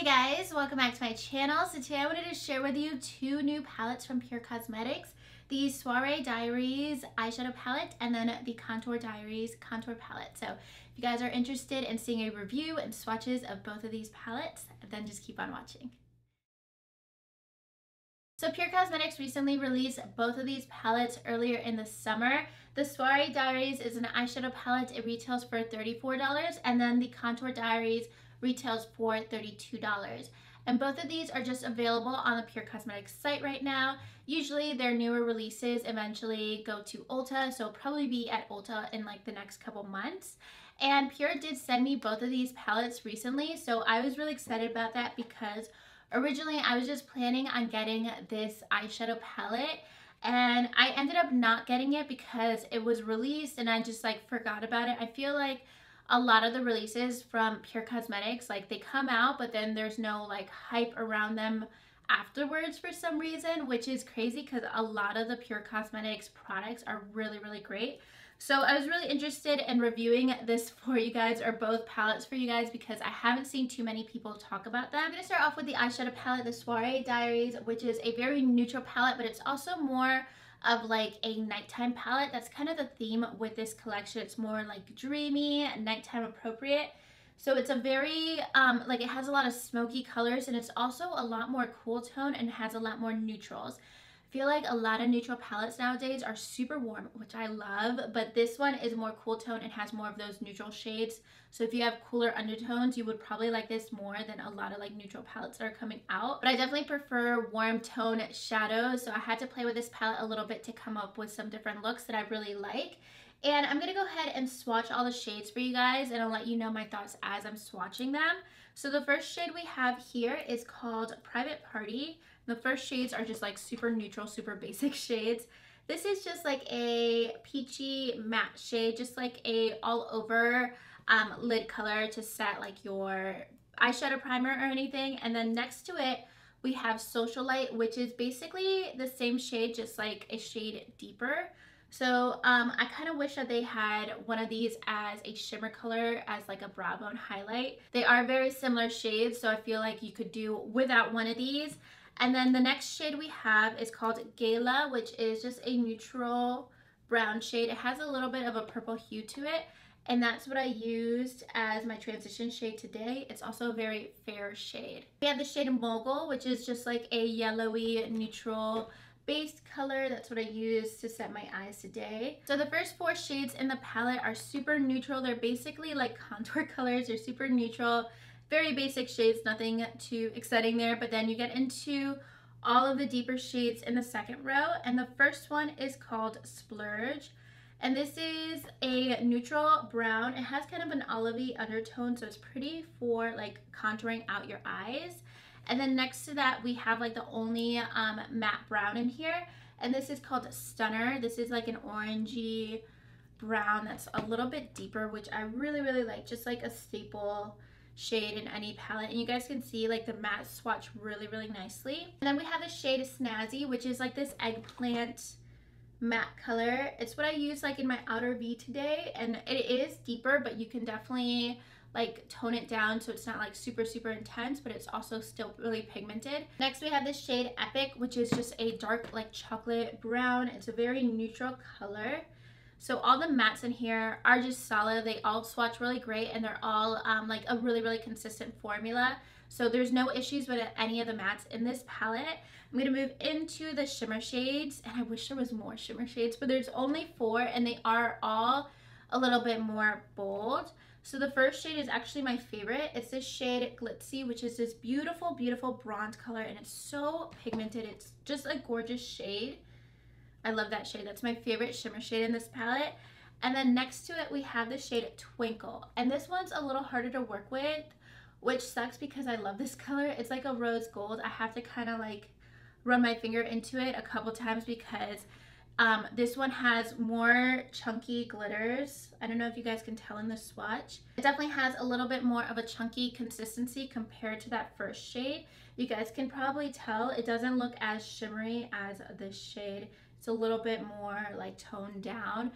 guys, welcome back to my channel. So today I wanted to share with you two new palettes from Pur Cosmetics. The Soiree Diaries eyeshadow palette and then the Contour Diaries contour palette. So if you guys are interested in seeing a review and swatches of both of these palettes, then just keep on watching. So Pur Cosmetics recently released both of these palettes earlier in the summer. The Soiree Diaries is an eyeshadow palette. It retails for $34, and then the Contour Diaries retails for $32. And both of these are just available on the Pur Cosmetics site right now. Usually their newer releases eventually go to Ulta, so it'll probably be at Ulta in like the next couple months. And Pur did send me both of these palettes recently, so I was really excited about that because originally I was just planning on getting this eyeshadow palette, and I ended up not getting it because it was released and I just like forgot about it. I feel like a lot of the releases from Pur Cosmetics, like they come out but then there's no like hype around them afterwards for some reason, which is crazy because a lot of the Pur Cosmetics products are really great. So I was really interested in reviewing this for you guys, or both palettes for you guys, because I haven't seen too many people talk about them. I'm going to start off with the eyeshadow palette, the Soiree Diaries, which is a very neutral palette, but it's also more of like a nighttime palette. That's kind of the theme with this collection. It's more like dreamy, nighttime appropriate. So it's a very, like it has a lot of smoky colors, and it's also a lot more cool tone and has a lot more neutrals. I feel like a lot of neutral palettes nowadays are super warm, which I love, but this one is more cool tone and has more of those neutral shades. So if you have cooler undertones, you would probably like this more than a lot of like neutral palettes that are coming out. But I definitely prefer warm tone shadows, so I had to play with this palette a little bit to come up with some different looks that I really like. And I'm going to go ahead and swatch all the shades for you guys, and I'll let you know my thoughts as I'm swatching them. So the first shade we have here is called Private Party. The first shades are just like super neutral, super basic shades. This is just like a peachy matte shade, just like a all over lid color to set like your eyeshadow primer or anything. And then next to it, we have Socialite, which is basically the same shade, just like a shade deeper. So I kind of wish that they had one of these as a shimmer color, as like a brow bone highlight. They are very similar shades, so I feel like you could do without one of these. And then the next shade we have is called Gala, which is just a neutral brown shade. It has a little bit of a purple hue to it, and that's what I used as my transition shade today. It's also a very fair shade. We have the shade Mogul, which is just like a yellowy neutral base color. That's what I used to set my eyes today. So the first four shades in the palette are super neutral. They're basically like contour colors. They're super neutral, very basic shades, nothing too exciting there. But then you get into all of the deeper shades in the second row, and the first one is called Splurge, and this is a neutral brown. It has kind of an olivey undertone, so it's pretty for like contouring out your eyes. And then next to that, we have like the only matte brown in here, and this is called Stunner. This is like an orangey brown that's a little bit deeper, which I really like, just like a staple shade in any palette. And you guys can see like the matte swatch really nicely. And then we have the shade Snazzy, which is like this eggplant matte color. It's what I use like in my outer V today, and it is deeper, but you can definitely like tone it down so it's not like super intense, but it's also still really pigmented. Next we have this shade Epic, which is just a dark like chocolate brown. It's a very neutral color. So all the mattes in here are just solid. They all swatch really great, and they're all like a really consistent formula. So there's no issues with any of the mattes in this palette. I'm going to move into the shimmer shades, and I wish there was more shimmer shades, but there's only 4, and they are all a little bit more bold. So the first shade is actually my favorite. It's this shade Glitzy, which is this beautiful bronze color, and it's so pigmented. It's just a gorgeous shade. I love that shade. That's my favorite shimmer shade in this palette. And then next to it, we have the shade Twinkle. And this one's a little harder to work with, which sucks because I love this color. It's like a rose gold. I have to kind of like run my finger into it a couple times because this one has more chunky glitters. I don't know if you guys can tell in the swatch. It definitely has a little bit more of a chunky consistency compared to that first shade. You guys can probably tell it doesn't look as shimmery as this shade. It's a little bit more like toned down,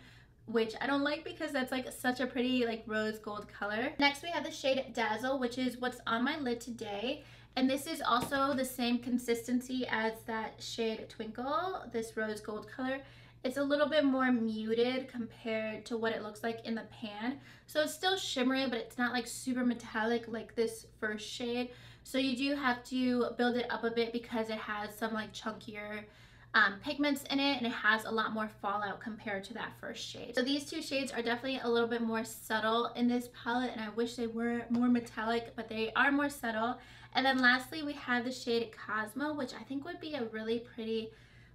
which I don't like because that's like such a pretty like rose gold color. Next we have the shade Dazzle, which is what's on my lid today. And this is also the same consistency as that shade Twinkle, this rose gold color. It's a little bit more muted compared to what it looks like in the pan. So it's still shimmery, but it's not like super metallic like this first shade. So you do have to build it up a bit because it has some like chunkier pigments in it, and it has a lot more fallout compared to that first shade. So these two shades are definitely a little bit more subtle in this palette, and I wish they were more metallic, but they are more subtle. And then lastly, we have the shade Cosmo, which I think would be a really pretty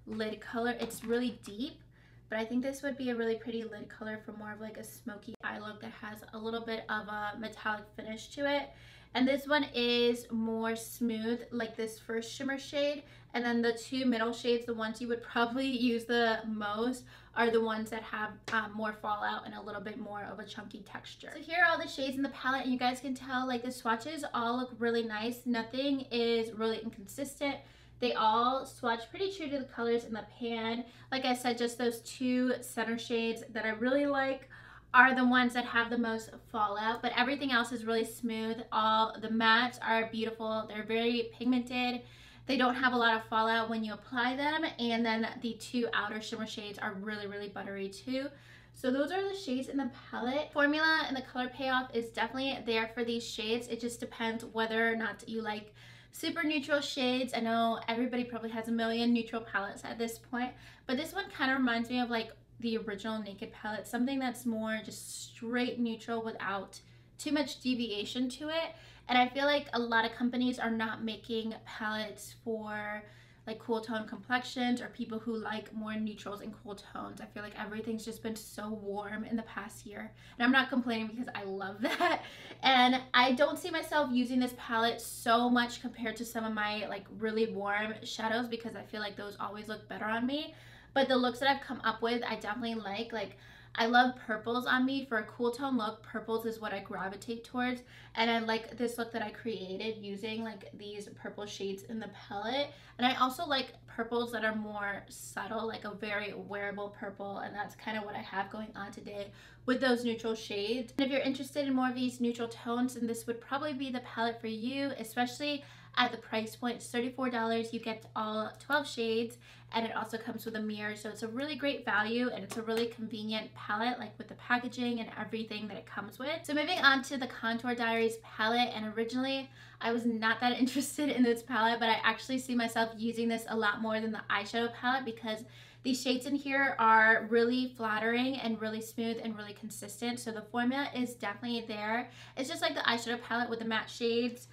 lid color. It's really deep, but I think this would be a really pretty lid color for more of like a smoky eye look that has a little bit of a metallic finish to it. And this one is more smooth like this first shimmer shade. And then the two middle shades, the ones you would probably use the most, are the ones that have more fallout and a little bit more of a chunky texture. So here are all the shades in the palette, and you guys can tell like the swatches all look really nice. Nothing is really inconsistent. They all swatch pretty true to the colors in the pan. Like I said, just those two center shades that I really like are the ones that have the most fallout, but everything else is really smooth. All the mattes are beautiful. They're very pigmented. They don't have a lot of fallout when you apply them, and then the two outer shimmer shades are really, really buttery too. So those are the shades in the palette. Formula and the color payoff is definitely there for these shades. It just depends whether or not you like super neutral shades. I know everybody probably has a million neutral palettes at this point, but this one kind of reminds me of like the original Naked palette, something that's more just straight neutral without too much deviation to it. And I feel like a lot of companies are not making palettes for like cool tone complexions or people who like more neutrals and cool tones. I feel like everything's just been so warm in the past year, and I'm not complaining because I love that. And I don't see myself using this palette so much compared to some of my like really warm shadows because I feel like those always look better on me. But the looks that I've come up with, I definitely like I love purples on me. For a cool tone look, purples is what I gravitate towards. And I like this look that I created using like these purple shades in the palette. And I also like purples that are more subtle, like a very wearable purple. And that's kind of what I have going on today with those neutral shades. And if you're interested in more of these neutral tones, then this would probably be the palette for you, especially at the price point. It's $34. You get all 12 shades, and it also comes with a mirror, so it's a really great value, and it's a really convenient palette, like with the packaging and everything that it comes with. So moving on to the Contour Diaries palette, and originally I was not that interested in this palette, but I actually see myself using this a lot more than the eyeshadow palette because these shades in here are really flattering and really smooth and really consistent. So the formula is definitely there. It's just like the eyeshadow palette with the matte shades.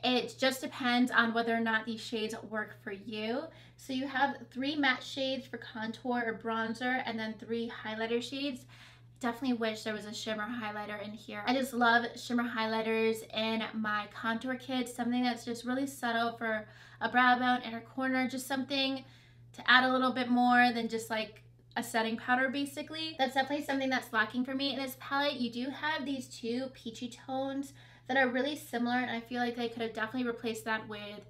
It just depends on whether or not these shades work for you. So you have 3 matte shades for contour or bronzer, and then 3 highlighter shades. Definitely wish there was a shimmer highlighter in here. I just love shimmer highlighters in my contour kit. Something that's just really subtle for a brow bone, inner corner, just something to add a little bit more than just like a setting powder basically. That's definitely something that's lacking for me in this palette. You do have these 2 peachy tones that are really similar, and I feel like I could have definitely replaced that with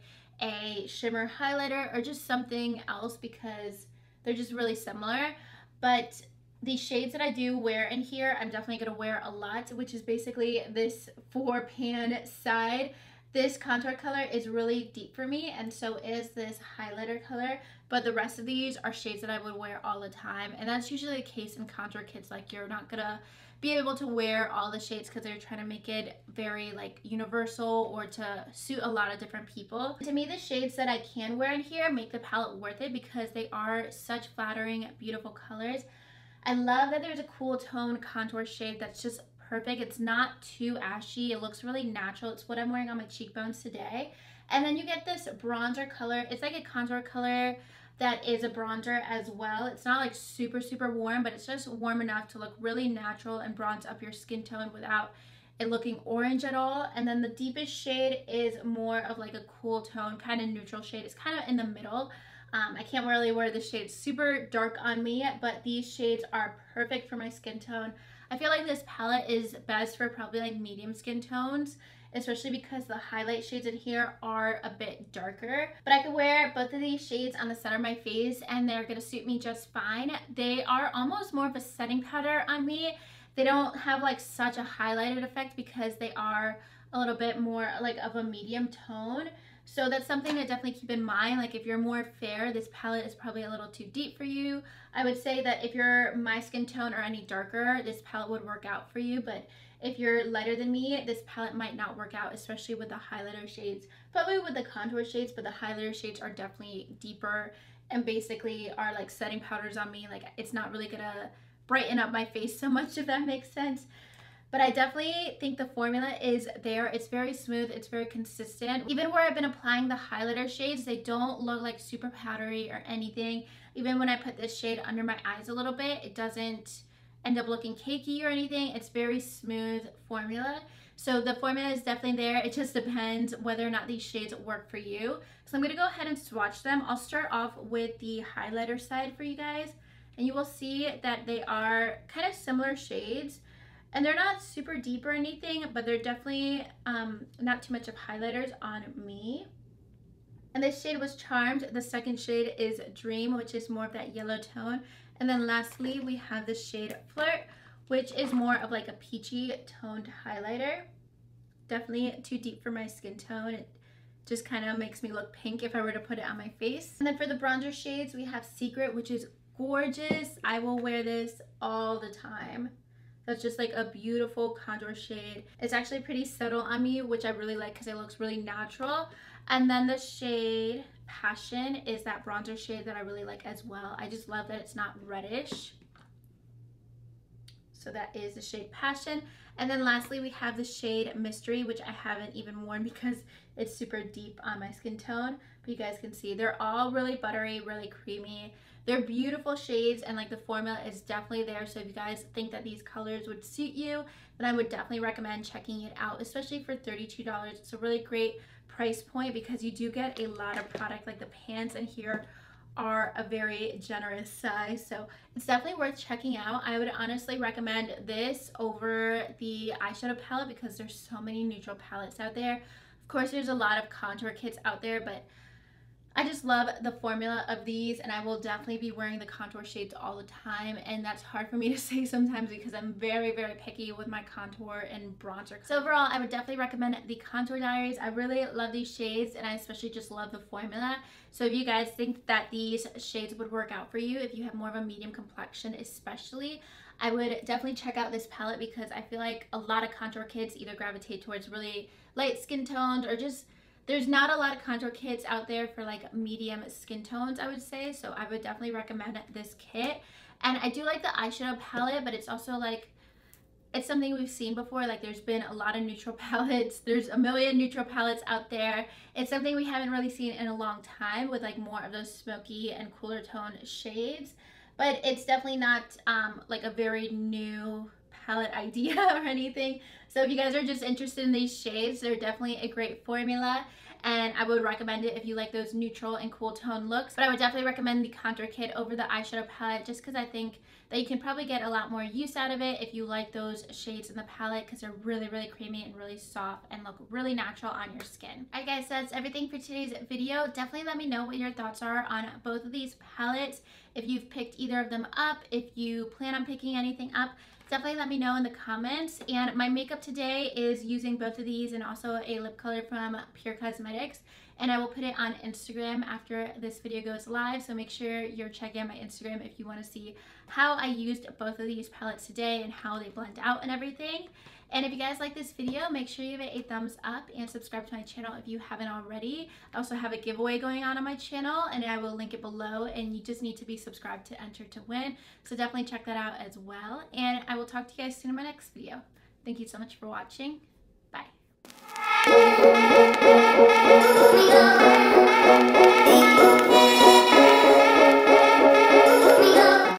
a shimmer highlighter or just something else because they're just really similar. But the shades that I do wear in here, I'm definitely going to wear a lot, which is basically this 4-pan side. This contour color is really deep for me, and so is this highlighter color, but the rest of these are shades that I would wear all the time, and that's usually the case in contour kits. Like, you're not gonna be able to wear all the shades because they're trying to make it very like universal or to suit a lot of different people. To me, the shades that I can wear in here make the palette worth it because they are such flattering, beautiful colors. I love that there's a cool tone contour shade that's just perfect. It's not too ashy. It looks really natural. It's what I'm wearing on my cheekbones today. And then you get this bronzer color. It's like a contour color that is a bronzer as well. It's not like super, super warm, but it's just warm enough to look really natural and bronze up your skin tone without it looking orange at all. And then the deepest shade is more of like a cool tone, kind of neutral shade. It's kind of in the middle. I can't really wear this shade super dark on me, but these shades are perfect for my skin tone. I feel like this palette is best for probably like medium skin tones. especially because the highlight shades in here are a bit darker. But I could wear both of these shades on the center of my face and they're gonna suit me just fine. They are almost more of a setting powder on me. They don't have like such a highlighted effect because they are a little bit more like of a medium tone. So that's something to definitely keep in mind. Like if you're more fair, this palette is probably a little too deep for you. I would say that if you're my skin tone or any darker, this palette would work out for you. But if you're lighter than me, this palette might not work out, especially with the highlighter shades. Probably with the contour shades, but the highlighter shades are definitely deeper and basically are like setting powders on me. Like it's not really gonna brighten up my face so much, if that makes sense. But I definitely think the formula is there. It's very smooth, it's very consistent. Even where I've been applying the highlighter shades, they don't look like super powdery or anything. Even when I put this shade under my eyes a little bit, it doesn't end up looking cakey or anything. It's very smooth formula. So the formula is definitely there. It just depends whether or not these shades work for you. So I'm gonna go ahead and swatch them. I'll start off with the highlighter side for you guys. And you will see that they are kind of similar shades. And they're not super deep or anything, but they're definitely not too much of highlighters on me. And this shade was Charmed. The second shade is Dream, which is more of that yellow tone. And then lastly, we have the shade Flirt, which is more of like a peachy toned highlighter. Definitely too deep for my skin tone. It just kind of makes me look pink if I were to put it on my face. And then for the bronzer shades, we have Secret, which is gorgeous. I will wear this all the time. That's just like a beautiful contour shade. It's actually pretty subtle on me, which I really like because it looks really natural. And then the shade Passion is that bronzer shade that I really like as well. I just love that it's not reddish. So that is the shade Passion. And then lastly, we have the shade Mystery, which I haven't even worn because it's super deep on my skin tone. But you guys can see they're all really buttery, really creamy. They're beautiful shades and like the formula is definitely there. So if you guys think that these colors would suit you, then I would definitely recommend checking it out, especially for $32. It's a really great price point because you do get a lot of product. Like the pants in here are a very generous size, so it's definitely worth checking out. I would honestly recommend this over the eyeshadow palette because there's so many neutral palettes out there. Of course, there's a lot of contour kits out there, but I just love the formula of these and I will definitely be wearing the contour shades all the time, and that's hard for me to say sometimes because I'm very, very picky with my contour and bronzer. So overall, I would definitely recommend the Contour Diaries. I really love these shades and I especially just love the formula. So if you guys think that these shades would work out for you, if you have more of a medium complexion especially, I would definitely check out this palette because I feel like a lot of contour kits either gravitate towards really light skin tones or just there's not a lot of contour kits out there for like medium skin tones, I would say. So I would definitely recommend this kit. And I do like the eyeshadow palette, but it's also like, it's something we've seen before. Like there's been a lot of neutral palettes. There's a million neutral palettes out there. It's something we haven't really seen in a long time with like more of those smoky and cooler tone shades. But it's definitely not like a very new palette idea or anything. So if you guys are just interested in these shades, they're definitely a great formula and I would recommend it if you like those neutral and cool tone looks. But I would definitely recommend the contour kit over the eyeshadow palette just because I think that you can probably get a lot more use out of it if you like those shades in the palette because they're really, really creamy and really soft and look really natural on your skin. Alright guys, so that's everything for today's video. Definitely let me know what your thoughts are on both of these palettes. If you've picked either of them up, if you plan on picking anything up, definitely let me know in the comments. And my makeup today is using both of these and also a lip color from Pur Cosmetics. And I will put it on Instagram after this video goes live. So make sure you're checking out my Instagram if you want to see how I used both of these palettes today and how they blend out and everything. And if you guys like this video, make sure you give it a thumbs up and subscribe to my channel if you haven't already. I also have a giveaway going on my channel and I will link it below, and you just need to be subscribed to enter to win. So definitely check that out as well. And I will talk to you guys soon in my next video. Thank you so much for watching. Bye.